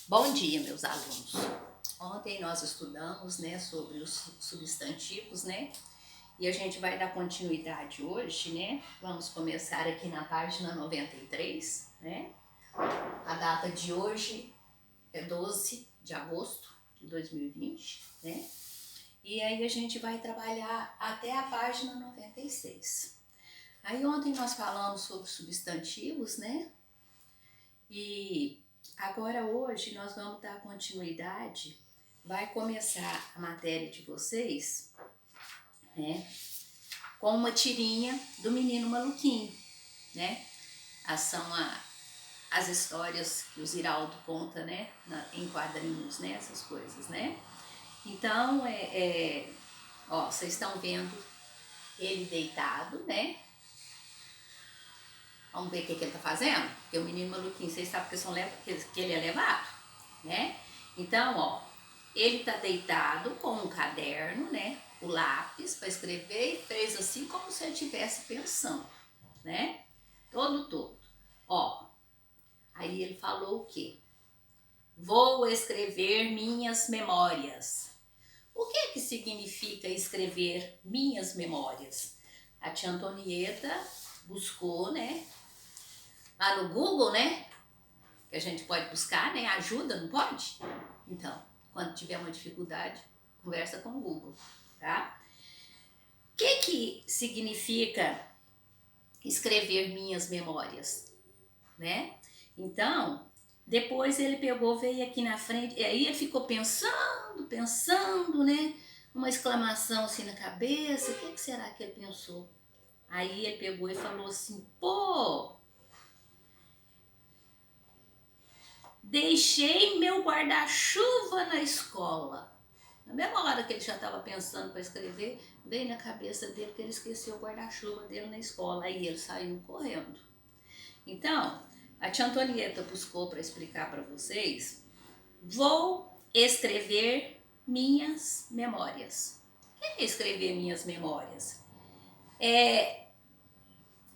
Bom dia, meus alunos. Ontem nós estudamos, né, sobre os substantivos, né? E a gente vai dar continuidade hoje, né? Vamos começar aqui na página 93, né? A data de hoje é 12 de agosto de 2020, né? E aí a gente vai trabalhar até a página 96. Aí ontem nós falamos sobre substantivos, né? E agora hoje nós vamos dar continuidade, vai começar a matéria de vocês, né, com uma tirinha do Menino Maluquinho, né? As histórias que o Ziraldo conta, né, em quadrinhos, né, essas coisas, né? Então, ó, vocês estão vendo ele deitado, né? Vamos ver o que ele tá fazendo? Porque o Menino Maluquinho, vocês sabem que ele é levado, né? Então, ó, ele tá deitado com um caderno, né? O lápis para escrever e fez assim como se ele estivesse pensando, né? Todo. Ó, aí ele falou o quê? Vou escrever minhas memórias. O que significa escrever minhas memórias? A tia Antonieta buscou, né? Lá no Google, né? Que a gente pode buscar, né? Ajuda, não pode? Então, quando tiver uma dificuldade, conversa com o Google, tá? O que significa escrever minhas memórias, né? Então, depois ele pegou, veio aqui na frente, e aí ele ficou pensando, né? Uma exclamação assim na cabeça, o que será que ele pensou? Aí ele pegou e falou assim, pô, deixei meu guarda-chuva na escola. Na mesma hora que ele já estava pensando para escrever, veio na cabeça dele que ele esqueceu o guarda-chuva dele na escola. Aí ele saiu correndo. Então, a tia Antonieta buscou para explicar para vocês. Vou escrever minhas memórias. O que é escrever minhas memórias?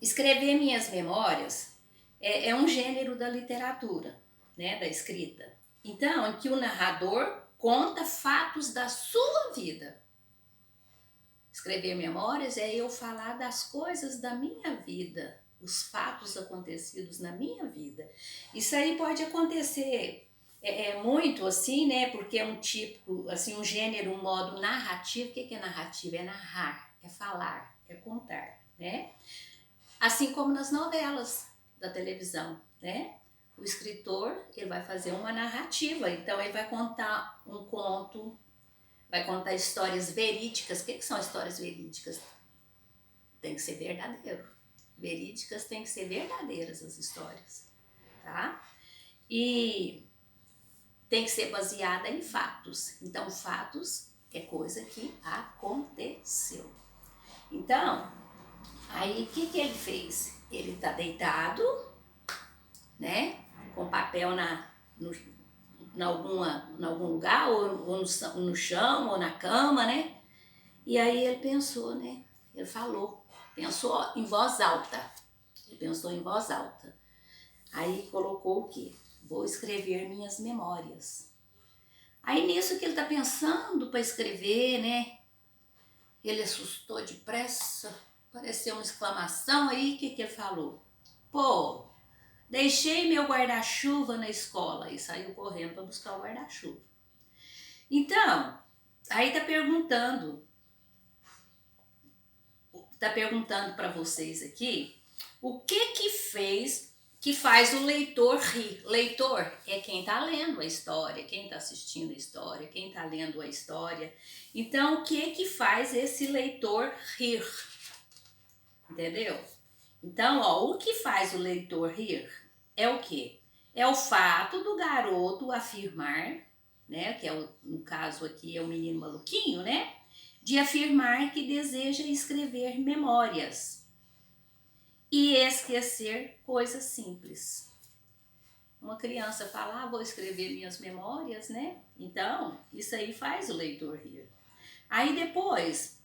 Escrever minhas memórias é um gênero da literatura, né, da escrita. Então, em que o narrador conta fatos da sua vida. Escrever memórias é eu falar das coisas da minha vida, os fatos acontecidos na minha vida. Isso aí pode acontecer muito assim, né? Porque é um tipo, assim, um gênero, um modo narrativo. O que é narrativo? É narrar, é falar, é contar, né? Assim como nas novelas da televisão, né? O escritor, ele vai fazer uma narrativa, então ele vai contar um conto, vai contar histórias verídicas. O que são histórias verídicas? Tem que ser verdadeiro. Verídicas tem que ser verdadeiras as histórias, tá? E tem que ser baseada em fatos. Então, fatos é coisa que aconteceu. Então, aí o que ele fez? Ele tá deitado, né? Com papel em algum lugar, ou no chão, ou na cama, né? E aí ele pensou, né? Ele falou, pensou em voz alta. Ele pensou em voz alta. Aí colocou o quê? Vou escrever minhas memórias. Aí nisso que ele tá pensando para escrever, né? Ele assustou depressa, pareceu uma exclamação aí, o que ele falou? Pô, deixei meu guarda-chuva na escola e saiu correndo para buscar o guarda-chuva. Então, aí tá perguntando para vocês aqui o que faz o leitor rir. Leitor é quem está lendo a história, quem está assistindo a história, quem está lendo a história. Então, o que faz esse leitor rir? Entendeu? Então, ó, o que faz o leitor rir é o quê? É o fato do garoto afirmar, né, que no caso aqui é o menino maluquinho, né, de afirmar que deseja escrever memórias e esquecer coisas simples. Uma criança fala, vou escrever minhas memórias, né? Então, isso aí faz o leitor rir. Aí depois,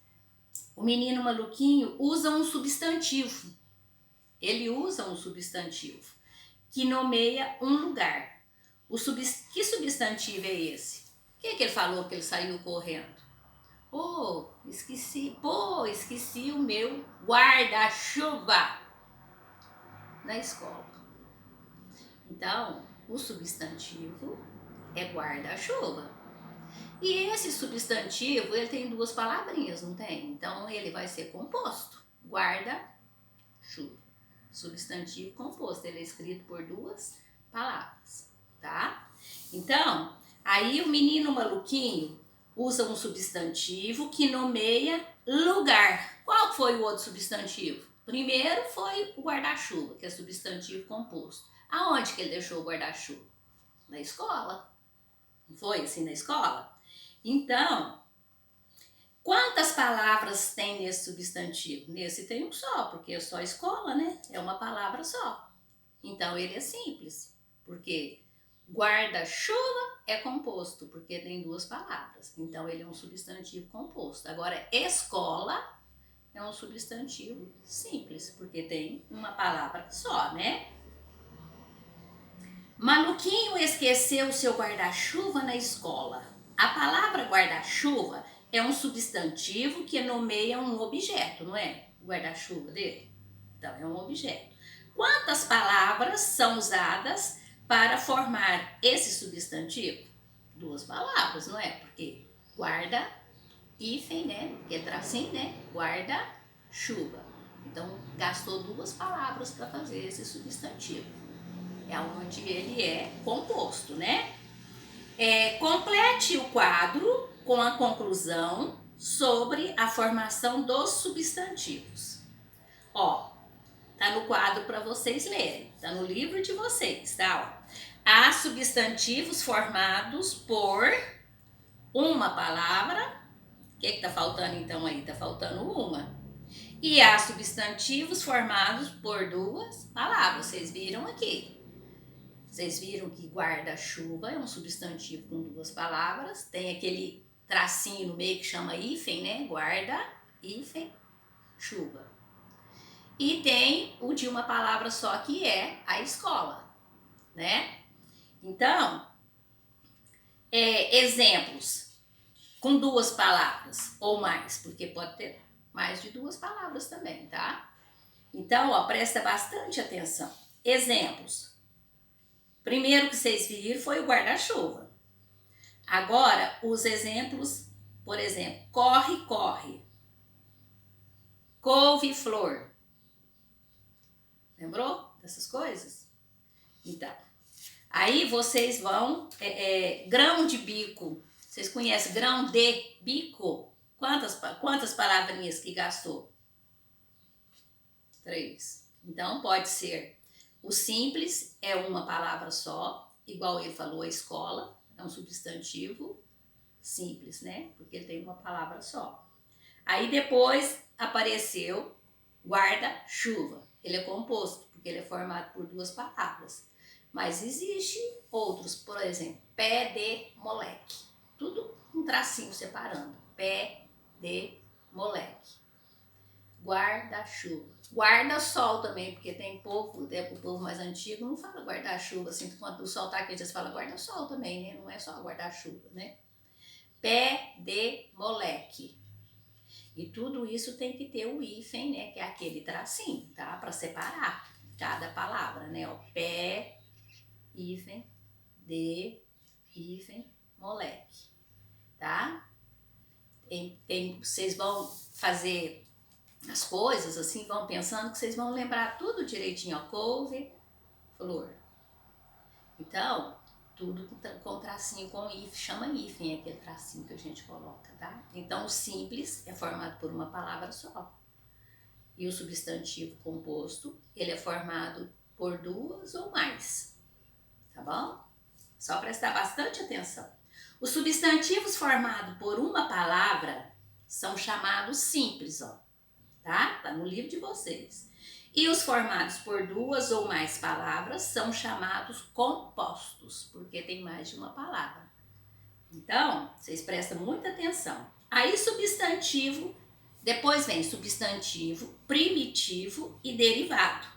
o menino maluquinho usa um substantivo. Ele usa um substantivo que nomeia um lugar. Que substantivo é esse? O que ele falou que ele saiu correndo? Esqueci o meu guarda-chuva na escola. Então, o substantivo é guarda-chuva. E esse substantivo, ele tem duas palavrinhas, não tem? Então, ele vai ser composto. Guarda-chuva. Substantivo composto. Ele é escrito por duas palavras, tá? Então, aí o menino maluquinho usa um substantivo que nomeia lugar. Qual foi o outro substantivo? Primeiro foi o guarda-chuva, que é substantivo composto. Aonde que ele deixou o guarda-chuva? Na escola. Não foi assim na escola? Então, quantas palavras tem nesse substantivo? Nesse tem um só, porque é só escola, né? É uma palavra só. Então, ele é simples, porque guarda-chuva é composto, porque tem duas palavras. Então, ele é um substantivo composto. Agora, escola é um substantivo simples, porque tem uma palavra só, né? Maluquinho esqueceu seu guarda-chuva na escola. A palavra guarda-chuva é um substantivo que nomeia um objeto, não é? O guarda-chuva dele. Então, é um objeto. Quantas palavras são usadas para formar esse substantivo? Duas palavras, não é? Porque guarda, hífen, né? Porque é tracinho, né? Guarda-chuva. Então, gastou duas palavras para fazer esse substantivo. É onde ele é composto, né? Complete o quadro com a conclusão sobre a formação dos substantivos. Ó, tá no quadro para vocês lerem, tá no livro de vocês, tá? Ó. Há substantivos formados por uma palavra. O que tá faltando então aí? Tá faltando uma. E há substantivos formados por duas palavras. Vocês viram aqui. Vocês viram que guarda-chuva é um substantivo com duas palavras. Tem aquele tracinho no meio que chama hífen, né? Guarda, hífen, chuva. E tem o de uma palavra só, que é a escola, né? Então, exemplos com duas palavras ou mais, porque pode ter mais de duas palavras também, tá? Então, ó, presta bastante atenção. Exemplos. Primeiro que vocês viram foi o guarda-chuva. Agora, os exemplos, por exemplo, corre, corre. Couve-flor. Lembrou dessas coisas? Então, aí vocês vão, grão de bico. Vocês conhecem grão de bico? Quantas palavrinhas que gastou? 3. Então, pode ser. O simples é uma palavra só, igual ele falou, a escola, é um substantivo simples, né? Porque ele tem uma palavra só. Aí depois apareceu guarda-chuva. Ele é composto, porque ele é formado por duas palavras. Mas existe outros, por exemplo, pé de moleque. Tudo um tracinho separando. Pé de moleque. Guarda-chuva. Guarda-sol também, porque tem povo, o povo mais antigo não fala guarda-chuva, assim, quando o sol tá aqui, eles falam guarda-sol também, né? Não é só guarda-chuva, né? Pé de moleque. E tudo isso tem que ter o hífen, né? Que é aquele tracinho, tá? Para separar cada palavra, né? O pé, hífen, de, hífen, moleque, tá? Vocês vão fazer as coisas, assim, vão pensando que vocês vão lembrar tudo direitinho, ó, couve, flor. Então, tudo com tracinho, com hífen, chama hífen, é aquele tracinho que a gente coloca, tá? Então, o simples é formado por uma palavra só. E o substantivo composto, ele é formado por duas ou mais, tá bom? Só prestar bastante atenção. Os substantivos formados por uma palavra são chamados simples, ó. Tá? Tá no livro de vocês. E os formados por duas ou mais palavras são chamados compostos, porque tem mais de uma palavra. Então, vocês prestam muita atenção. Aí, substantivo, depois vem substantivo, primitivo e derivado.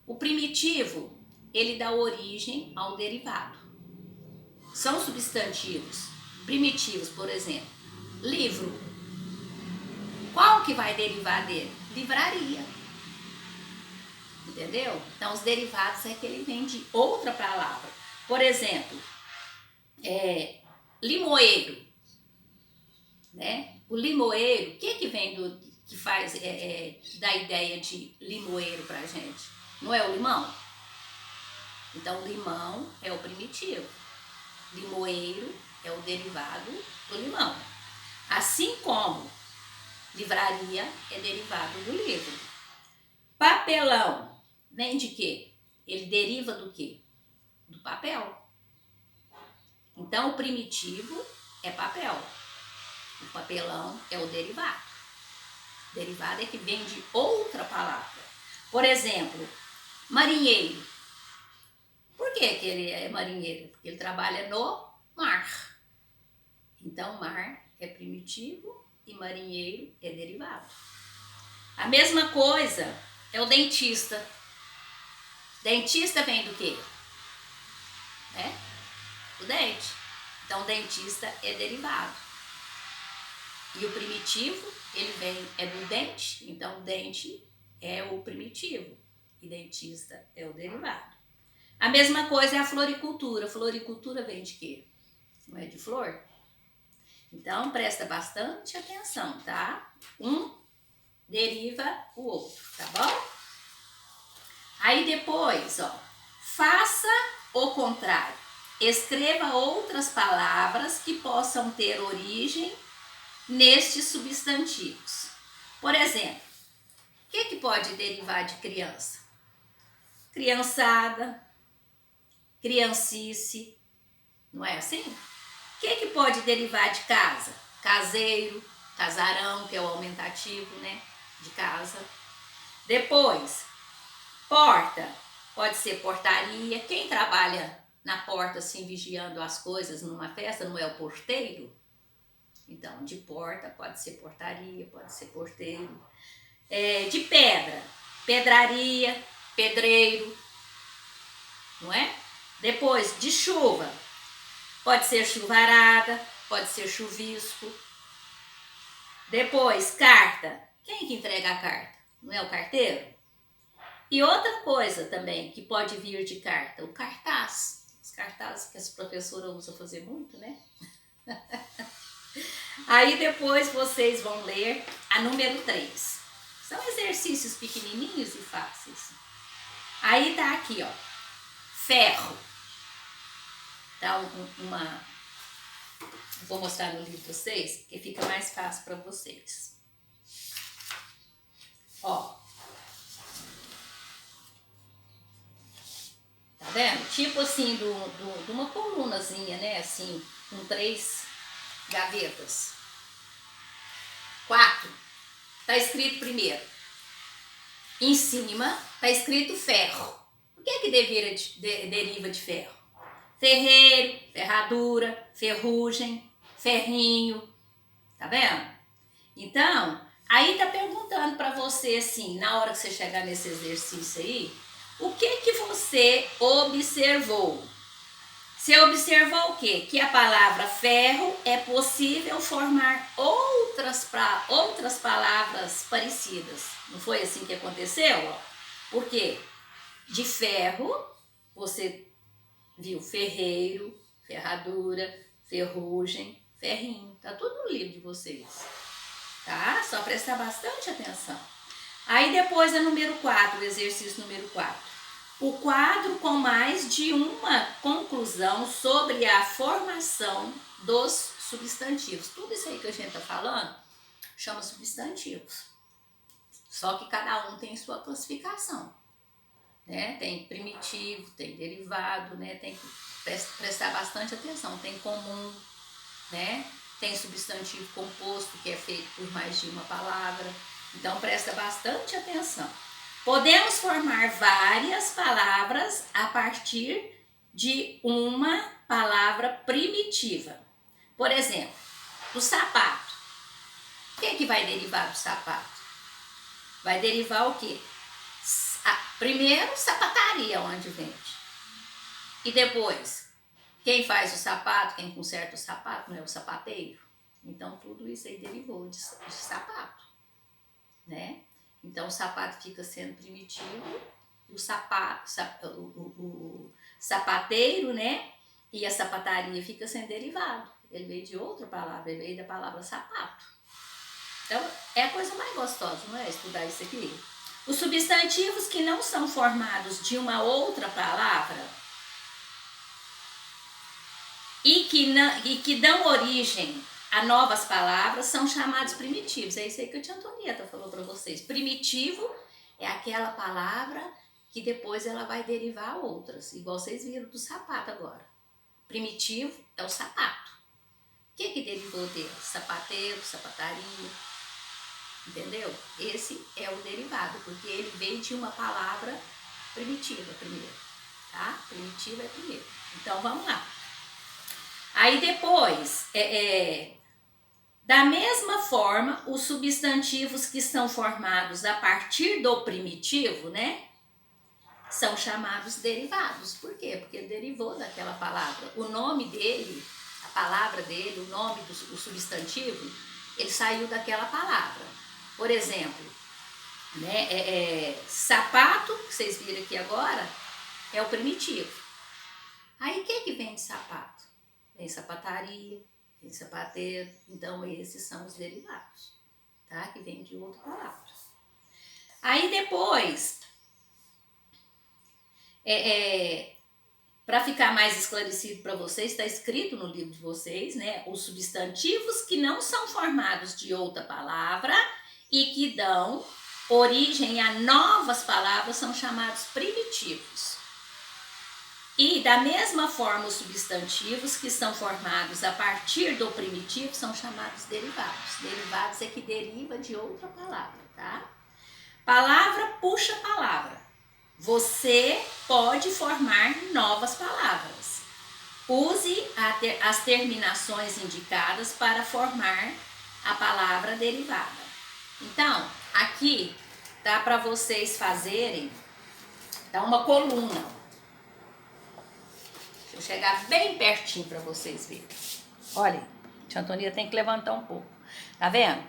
O primitivo ele dá origem ao derivado. São substantivos primitivos, por exemplo, livro. Qual que vai derivar dele? Livraria. Entendeu? Então, os derivados é que ele vem de outra palavra. Por exemplo, limoeiro, né? O limoeiro, o que vem que faz da ideia de limoeiro pra gente? Não é o limão? Então, limão é o primitivo. Limoeiro é o derivado do limão. Assim como livraria é derivado do livro. Papelão vem de quê? Ele deriva do quê? Do papel. Então, o primitivo é papel. O papelão é o derivado. Derivado é que vem de outra palavra. Por exemplo, marinheiro. Por que ele é marinheiro? Porque ele trabalha no mar. Então, mar é primitivo e marinheiro é derivado. A mesma coisa é o dentista. Dentista vem do quê? O dente. Então, dentista é derivado. E o primitivo, ele é do dente. Então, dente é o primitivo e dentista é o derivado. A mesma coisa é a floricultura. Floricultura vem de quê? Não é de flor? Então, presta bastante atenção, tá? Um deriva o outro, tá bom? Aí depois, ó, faça o contrário. Escreva outras palavras que possam ter origem nestes substantivos. Por exemplo, o que pode derivar de criança? Criançada, criancice, não é assim? O que pode derivar de casa? Caseiro, casarão, que é o aumentativo, né, de casa. Depois, porta, pode ser portaria. Quem trabalha na porta assim, vigiando as coisas numa festa, não é o porteiro? Então, de porta pode ser portaria, pode ser porteiro. De pedra, pedraria, pedreiro, não é? Depois, de chuva, pode ser chuvarada, pode ser chuvisco. Depois, carta. Quem que entrega a carta? Não é o carteiro? E outra coisa também que pode vir de carta, o cartaz. Os cartazes que as professoras usam fazer muito, né? Aí depois vocês vão ler a número 3. São exercícios pequenininhos e fáceis. Aí tá aqui, ó, ferro. Tá vou mostrar no livro de vocês, que fica mais fácil para vocês. Ó. Tá vendo? Tipo assim, de uma colunazinha, né? Assim, com 3 gavetas. 4. Tá escrito primeiro. Em cima tá escrito ferro. O que deriva de ferro? Ferreiro, ferradura, ferrugem, ferrinho. Tá vendo? Então, aí tá perguntando para você assim, na hora que você chegar nesse exercício aí, o que você observou? Você observou o quê? Que a palavra ferro é possível formar outras palavras parecidas. Não foi assim que aconteceu? Por quê? De ferro, você viu ferreiro, ferradura, ferrugem, ferrinho. Tá tudo no livro de vocês. Tá? Só prestar bastante atenção. Aí depois é número 4, o exercício número 4. O quadro com mais de uma conclusão sobre a formação dos substantivos. Tudo isso aí que a gente tá falando chama substantivos. Só que cada um tem sua classificação, né? Tem primitivo, tem derivado, né? Tem que prestar bastante atenção. Tem comum, né? Tem substantivo composto, que é feito por mais de uma palavra. Então, presta bastante atenção. Podemos formar várias palavras a partir de uma palavra primitiva. Por exemplo, do sapato. O que vai derivar do sapato? Vai derivar o quê? Primeiro, sapataria, onde vende. E depois, quem faz o sapato, quem conserta o sapato, não é o sapateiro? Então, tudo isso aí derivou de sapato, né? Então, o sapato fica sendo primitivo, o sapateiro, né? E a sapataria fica sendo derivado. Ele veio de outra palavra, ele veio da palavra sapato. Então, é a coisa mais gostosa, não é? Estudar isso aqui. Os substantivos que não são formados de uma outra palavra e que dão origem a novas palavras são chamados primitivos. É isso aí que a tia Antonieta falou para vocês. Primitivo é aquela palavra que depois ela vai derivar a outras, igual vocês viram do sapato agora. Primitivo é o sapato. O que derivou dele? Sapateiro, sapataria, entendeu? Esse é o derivado, porque ele veio de uma palavra primitiva primeiro, tá? Primitiva é primeiro. Então, vamos lá. Aí depois, da mesma forma, os substantivos que são formados a partir do primitivo, né? São chamados derivados. Por quê? Porque ele derivou daquela palavra. O nome dele, a palavra dele, o nome do substantivo, ele saiu daquela palavra. Por exemplo, né, sapato, que vocês viram aqui agora, é o primitivo. Aí o que vem de sapato? Vem sapataria, vem sapateiro. Então esses são os derivados, tá? Que vem de outra palavra. Aí depois, para ficar mais esclarecido para vocês, está escrito no livro de vocês, né? Os substantivos que não são formados de outra palavra e que dão origem a novas palavras são chamados primitivos. E da mesma forma, os substantivos que são formados a partir do primitivo são chamados derivados. Derivados é que deriva de outra palavra, tá? Palavra puxa palavra. Você pode formar novas palavras. Use as terminações indicadas para formar a palavra derivada. Então, aqui dá para vocês fazerem, dá uma coluna. Deixa eu chegar bem pertinho para vocês verem. Olha, a tia Antonieta tem que levantar um pouco. Tá vendo?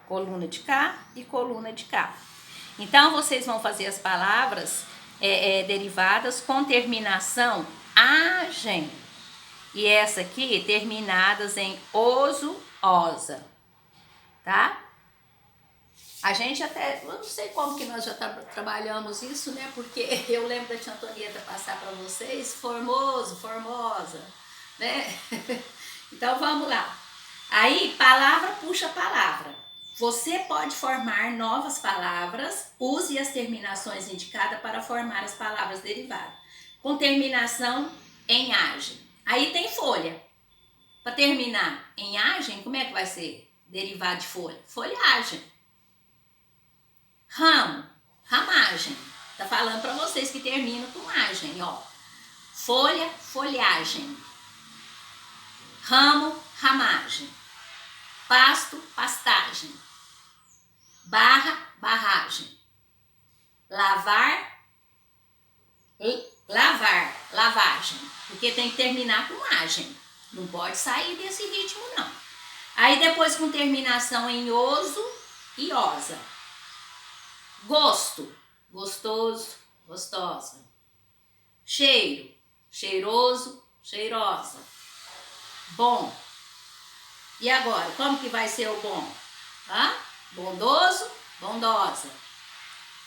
Coluna de cá e coluna de cá. Então, vocês vão fazer as palavras derivadas com terminação agem. E essa aqui, terminadas em oso, osa. Tá? A gente até, eu não sei como que nós já trabalhamos isso, né? Porque eu lembro da tia Antonieta passar para vocês, formoso, formosa, né? Então, vamos lá. Aí, palavra puxa palavra. Você pode formar novas palavras, use as terminações indicadas para formar as palavras derivadas. Com terminação em agem. Aí tem folha. Para terminar em agem, como é que vai ser? Derivado de folha? Folhagem. Ramo, ramagem. Tá falando para vocês que termina com agem, ó. Folha, folhagem. Ramo, ramagem. Pasto, pastagem. Barra, barragem. Lavar, lavar, lavagem. Porque tem que terminar com agem. Não pode sair desse ritmo, não. Aí depois com terminação em oso e osa. Gosto, gostoso, gostosa. Cheiro, cheiroso, cheirosa. Bom. E agora, como que vai ser o bom? Bondoso, bondosa.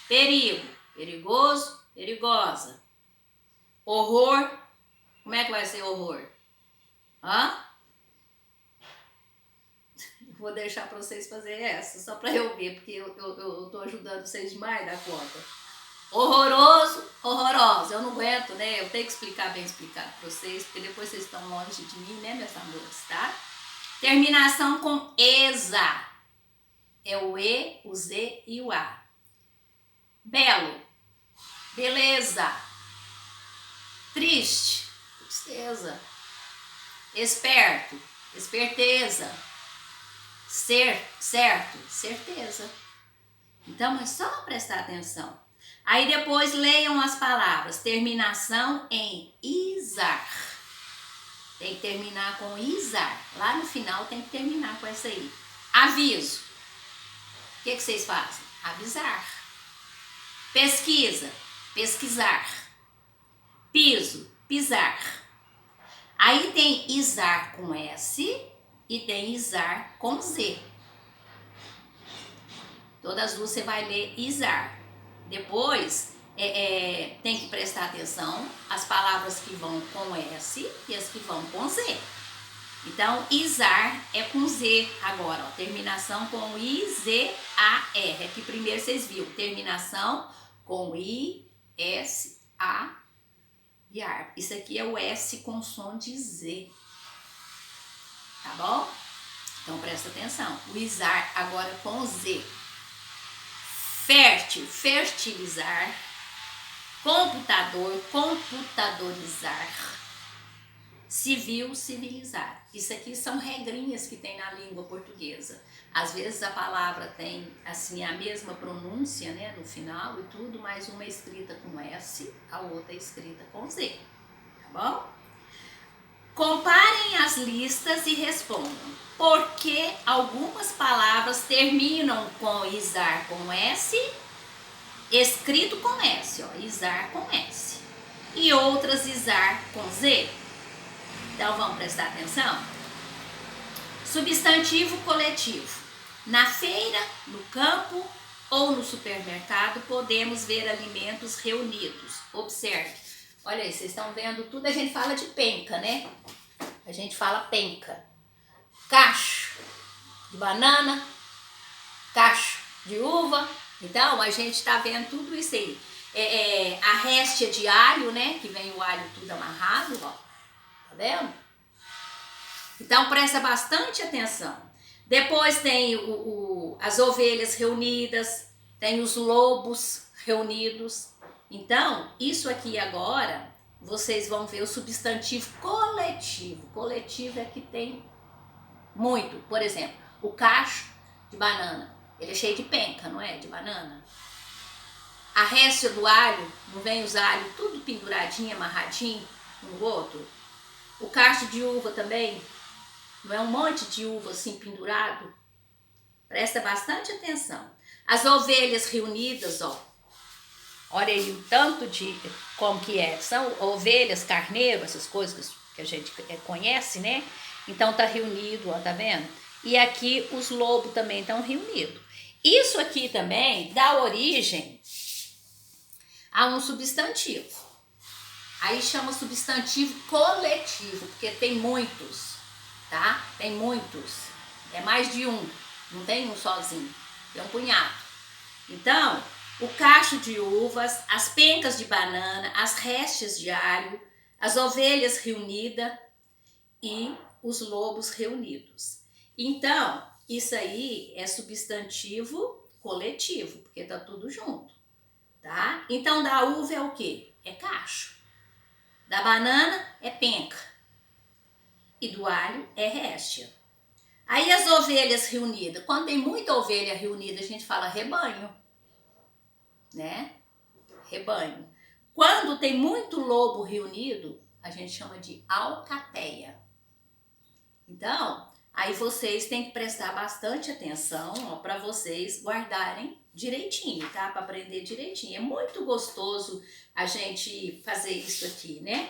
Perigo, perigoso, perigosa. Horror, como é que vai ser horror? Vou deixar para vocês fazerem essa, só para eu ver, porque eu tô ajudando vocês demais da conta. Horroroso, horrorosa. Eu não aguento, né? Eu tenho que explicar bem explicado para vocês, porque depois vocês estão longe de mim, né, meus amores, tá? Terminação com esa. É o E, o Z e o A. Belo, beleza. Triste, tristeza. Esperto, esperteza. Certo, certeza. Então é só prestar atenção. Aí depois leiam as palavras. Terminação em izar. Tem que terminar com izar. Lá no final tem que terminar com essa aí. Aviso. O que vocês fazem? Avisar. Pesquisa. Pesquisar. Piso. Pisar. Aí tem izar com S e tem izar com Z. Todas as duas você vai ler izar. Depois, tem que prestar atenção as palavras que vão com S e as que vão com Z. Então, izar é com Z agora, ó, terminação com I-Z-A-R. Aqui primeiro vocês viram, terminação com I-S-A e ar. Isso aqui é o S com som de Z. Tá bom? Então presta atenção. O izar agora com Z. Fértil, fertilizar. Computador, computadorizar. Civil, civilizar. Isso aqui são regrinhas que tem na língua portuguesa. Às vezes a palavra tem assim a mesma pronúncia, né, no final e tudo, mas uma é escrita com S, a outra é escrita com Z. Tá bom? Comparem as listas e respondam. Por que algumas palavras terminam com izar com S, escrito com S, ó, izar com S, e outras izar com Z? Então vamos prestar atenção? Substantivo coletivo. Na feira, no campo ou no supermercado podemos ver alimentos reunidos. Observe. Olha aí, vocês estão vendo tudo, a gente fala de penca, né? A gente fala penca. Cacho de banana, cacho de uva. Então, a gente está vendo tudo isso aí. A réstia de alho, né? Que vem o alho tudo amarrado, ó. Tá vendo? Então, presta bastante atenção. Depois tem as ovelhas reunidas, tem os lobos reunidos. Então, isso aqui agora, vocês vão ver o substantivo coletivo. Coletivo é que tem muito. Por exemplo, o cacho de banana, ele é cheio de penca, não é? De banana. A réstia do alho, não vem os alhos tudo penduradinho, amarradinho um no outro? O cacho de uva também, não é um monte de uva assim pendurado? Presta bastante atenção. As ovelhas reunidas, ó. Olha aí o tanto de como que é. São ovelhas, carneiro, essas coisas que a gente conhece, né? Então tá reunido, ó, tá vendo? E aqui os lobos também estão reunidos. Isso aqui também dá origem a um substantivo. Aí chama substantivo coletivo, porque tem muitos, tá? Tem muitos. É mais de um. Não tem um sozinho. Tem um punhado. Então, o cacho de uvas, as pencas de banana, as restes de alho, as ovelhas reunidas e os lobos reunidos. Então, isso aí é substantivo coletivo, porque tá tudo junto, tá? Então, da uva é o quê? É cacho. Da banana é penca. E do alho é réstia. Aí as ovelhas reunidas. Quando tem muita ovelha reunida, a gente fala rebanho, né? Rebanho. Quando tem muito lobo reunido, a gente chama de alcateia. Então, aí vocês têm que prestar bastante atenção, ó, para vocês guardarem direitinho, tá? Para aprender direitinho. É muito gostoso a gente fazer isso aqui, né?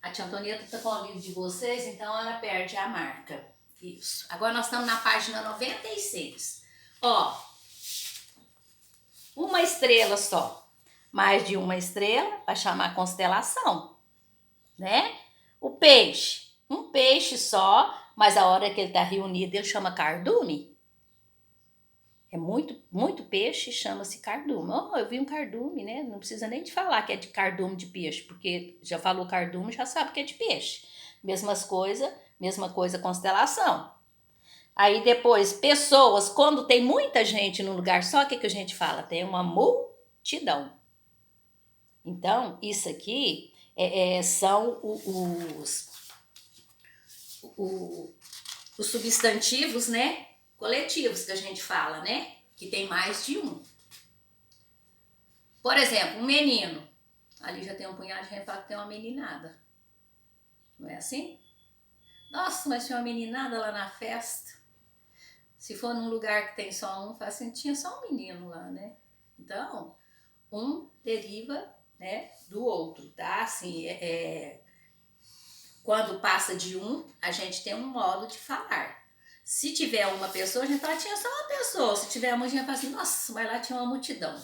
A tia Antonieta tá com o livro de vocês, então ela perde a marca. Isso. Agora nós estamos na página 96. Ó, uma estrela só. Mais de uma estrela vai chamar constelação, né? O peixe. Um peixe só, mas a hora que ele tá reunido, ele chama cardume. É muito peixe, chama-se cardume. Oh, eu vi um cardume, né? Não precisa nem de falar que é de cardume de peixe, porque já falou cardume, já sabe que é de peixe. Mesma coisa constelação. Aí depois, pessoas, quando tem muita gente num lugar só, o que a gente fala? Tem uma multidão. Então, isso aqui são os substantivos, né? Coletivos que a gente fala, né? Que tem mais de um. Por exemplo, um menino. Ali já tem um punhado de gente fala que tem uma meninada. Não é assim? Nossa, mas tinha uma meninada lá na festa. Se for num lugar que tem só um, fala assim, tinha só um menino lá, né? Então, um deriva, né, do outro, tá? Assim, quando passa de um, a gente tem um modo de falar. Se tiver uma pessoa, a gente fala, tinha só uma pessoa. Se tiver uma, a gente fala assim, nossa, mas lá tinha uma multidão.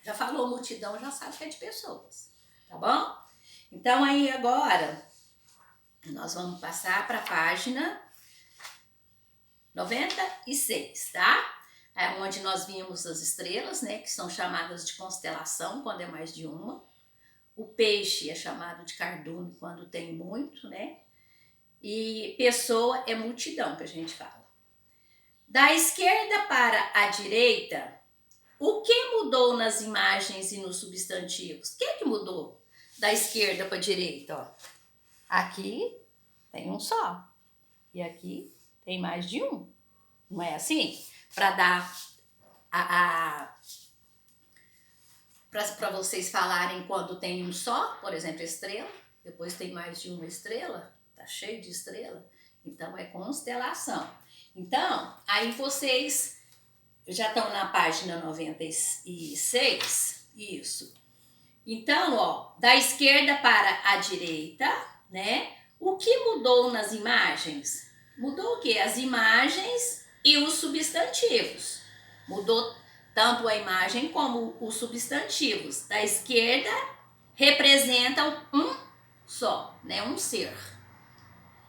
Já falou multidão, já sabe que é de pessoas, tá bom? Então, aí agora, nós vamos passar para a página 96, tá? É onde nós vimos as estrelas, né, que são chamadas de constelação, quando é mais de uma. O peixe é chamado de cardume quando tem muito, né? E pessoa é multidão, que a gente fala. Da esquerda para a direita, o que mudou nas imagens e nos substantivos? O que mudou da esquerda para a direita? Ó? Aqui tem um só. E aqui tem mais de um. Não é assim? Para dar para vocês falarem quando tem um só, por exemplo, estrela, depois tem mais de uma estrela, tá cheio de estrela, então é constelação. Então, aí vocês já estão na página 96, isso. Então, ó, da esquerda para a direita, né? O que mudou nas imagens? Mudou o quê? As imagens e os substantivos. Mudou tanto a imagem como os substantivos. Da esquerda representam um só, né? Um ser.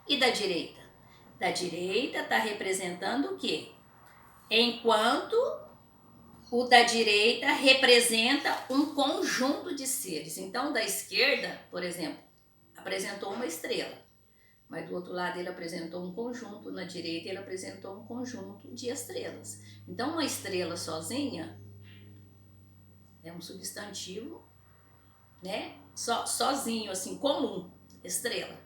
E da direita? Da direita está representando o quê? Enquanto o da direita representa um conjunto de seres. Então, da esquerda, por exemplo, apresentou uma estrela, mas do outro lado ele apresentou um conjunto, na direita ele apresentou um conjunto de estrelas. Então, uma estrela sozinha é um substantivo, né? Sozinho, assim, comum, estrela.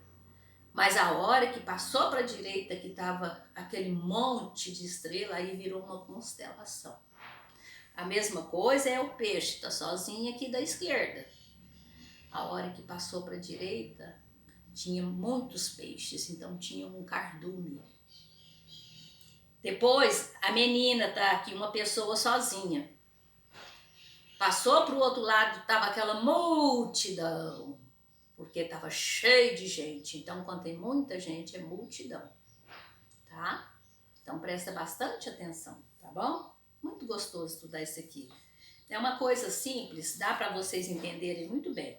Mas a hora que passou para a direita, que estava aquele monte de estrela, aí virou uma constelação. A mesma coisa é o peixe, tá sozinho aqui da esquerda. A hora que passou para a direita, tinha muitos peixes, então tinha um cardume. Depois, a menina tá aqui, uma pessoa sozinha. Passou para o outro lado, tava aquela multidão, porque tava cheio de gente. Então, quando tem muita gente, é multidão, tá? Então, presta bastante atenção, tá bom? Muito gostoso estudar isso aqui. É uma coisa simples, dá para vocês entenderem muito bem.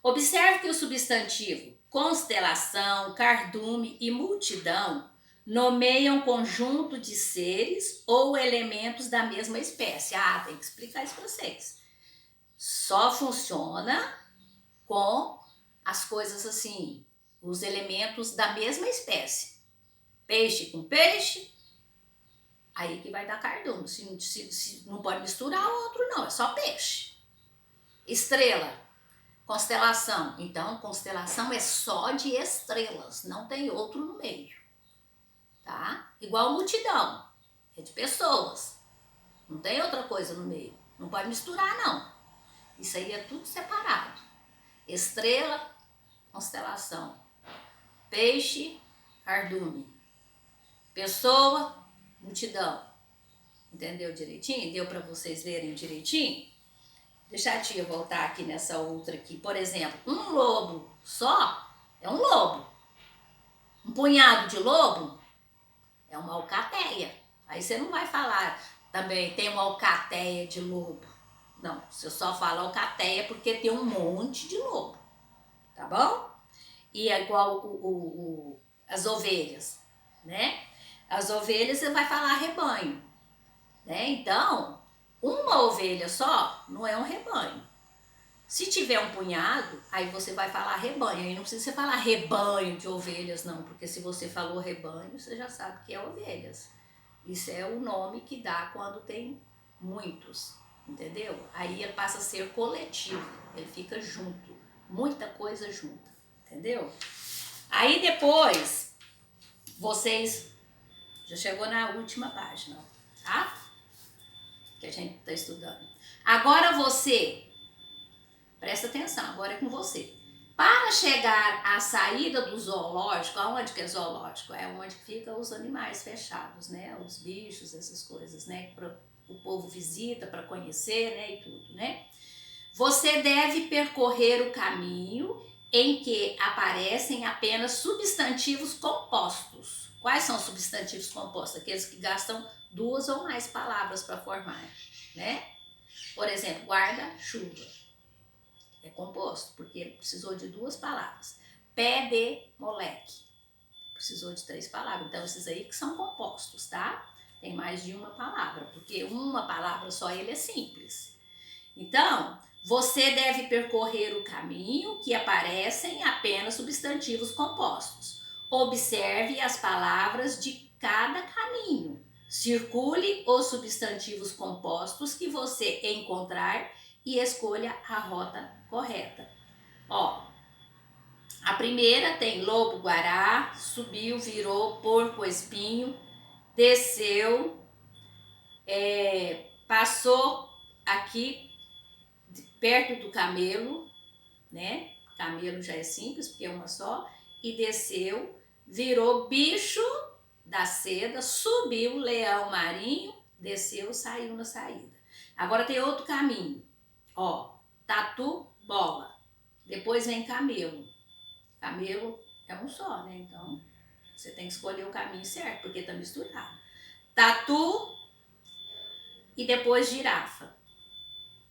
Observe que o substantivo constelação, cardume e multidão nomeiam conjunto de seres ou elementos da mesma espécie. Ah, tem que explicar isso para vocês. Só funciona com as coisas assim, os elementos da mesma espécie. Peixe com peixe, aí que vai dar cardume. Se não pode misturar o outro, não, é só peixe. Estrela, constelação. Então, constelação é só de estrelas, não tem outro no meio. Tá? Igual multidão, é de pessoas. Não tem outra coisa no meio. Não pode misturar, não. Isso aí é tudo separado. Estrela, constelação. Peixe, cardume. Pessoa, multidão. Entendeu direitinho? Deu para vocês verem direitinho? Deixa a tia voltar aqui nessa outra aqui. Por exemplo, um lobo só é um lobo. Um punhado de lobo é uma alcateia. Aí você não vai falar também tem uma alcateia de lobo. Não, você só fala alcateia porque tem um monte de lobo. Tá bom? E é igual as ovelhas, né? As ovelhas você vai falar rebanho, né? Então, uma ovelha só não é um rebanho. Se tiver um punhado, aí você vai falar rebanho. Aí não precisa você falar rebanho de ovelhas, não. Porque se você falou rebanho, você já sabe que é ovelhas. Isso é o nome que dá quando tem muitos, entendeu? Aí ele passa a ser coletivo. Ele fica junto. Muita coisa junta, entendeu? Aí depois, vocês... Já chegou na última página, tá? Que a gente está estudando. Agora você, presta atenção, agora é com você. Para chegar à saída do zoológico, aonde que é zoológico? É onde ficam os animais fechados, né? Os bichos, essas coisas, né? O povo visita para conhecer, né? E tudo, né? Você deve percorrer o caminho em que aparecem apenas substantivos compostos. Quais são os substantivos compostos? Aqueles que gastam duas ou mais palavras para formar, né? Por exemplo, guarda-chuva. É composto, porque ele precisou de duas palavras. Pé de moleque. Precisou de 3 palavras. Então, esses aí que são compostos, tá? Tem mais de uma palavra, porque uma palavra só ele é simples. Então, você deve percorrer o caminho que aparecem apenas substantivos compostos. Observe as palavras de cada caminho. Circule os substantivos compostos que você encontrar e escolha a rota correta. Ó, a primeira tem lobo-guará, subiu, virou, porco-espinho, desceu, passou aqui perto do camelo, né? Camelo já é simples, porque é uma só. E desceu, virou bicho da seda, subiu, leão marinho, desceu, saiu na saída. Agora tem outro caminho. Ó, tatu, bola. Depois vem camelo. Camelo é um só, né? Então, você tem que escolher o caminho certo, porque tá misturado. Tatu e depois girafa.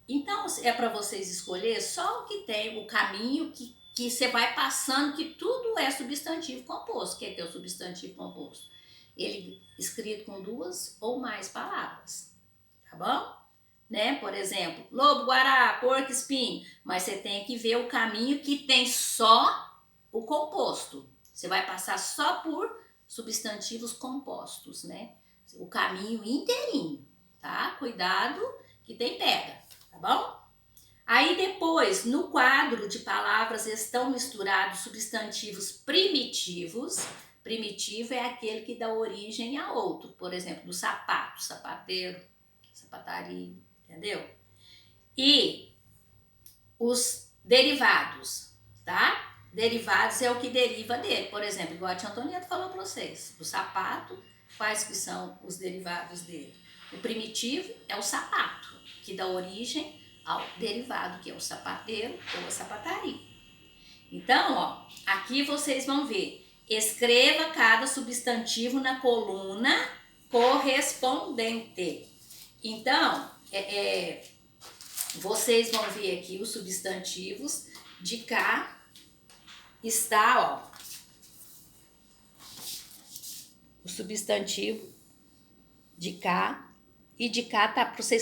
Então, é para vocês escolher só o que tem, o caminho que você vai passando, que tudo é substantivo composto. O que é o substantivo composto? Ele escrito com 2 ou mais palavras, tá bom? Né? Por exemplo, lobo, guará, porco, espinho. Mas você tem que ver o caminho que tem só o composto. Você vai passar só por substantivos compostos, né? O caminho inteirinho, tá? Cuidado que tem pega. Tá bom? Aí depois, no quadro de palavras estão misturados substantivos primitivos. Primitivo é aquele que dá origem a outro. Por exemplo, do sapato, sapateiro, sapataria, entendeu? E os derivados, tá? Derivados é o que deriva dele. Por exemplo, igual a tia Antonieta falou para vocês, do sapato, quais que são os derivados dele? O primitivo é o sapato, que dá origem ao derivado, que é o sapateiro ou a sapataria. Então, ó, aqui vocês vão ver, escreva cada substantivo na coluna correspondente. Então, vocês vão ver aqui os substantivos, de cá está, ó, o substantivo de cá, e de cá tá para vocês